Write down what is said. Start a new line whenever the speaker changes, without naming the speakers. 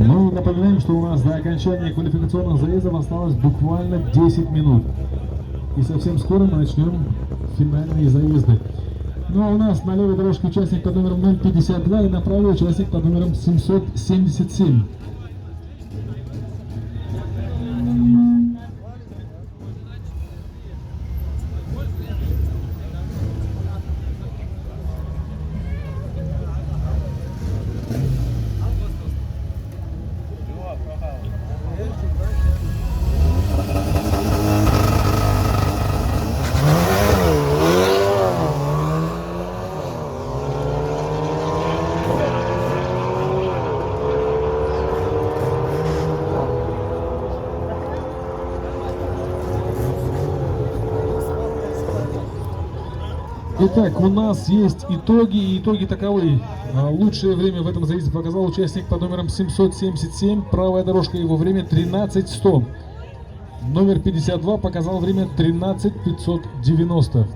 Мы напоминаем, что у нас до окончания квалификационных заездов осталось буквально 10 минут. И совсем скоро мы начнем финальные заезды. Ну а у нас на левой дорожке участник под номером 052 и на правой участник под номером 777. Итак, у нас есть итоги, и итоги таковы. Лучшее время в этом заезде показал участник под номером 777, правая дорожка, его время 13:100. Номер 52 показал время 13:590.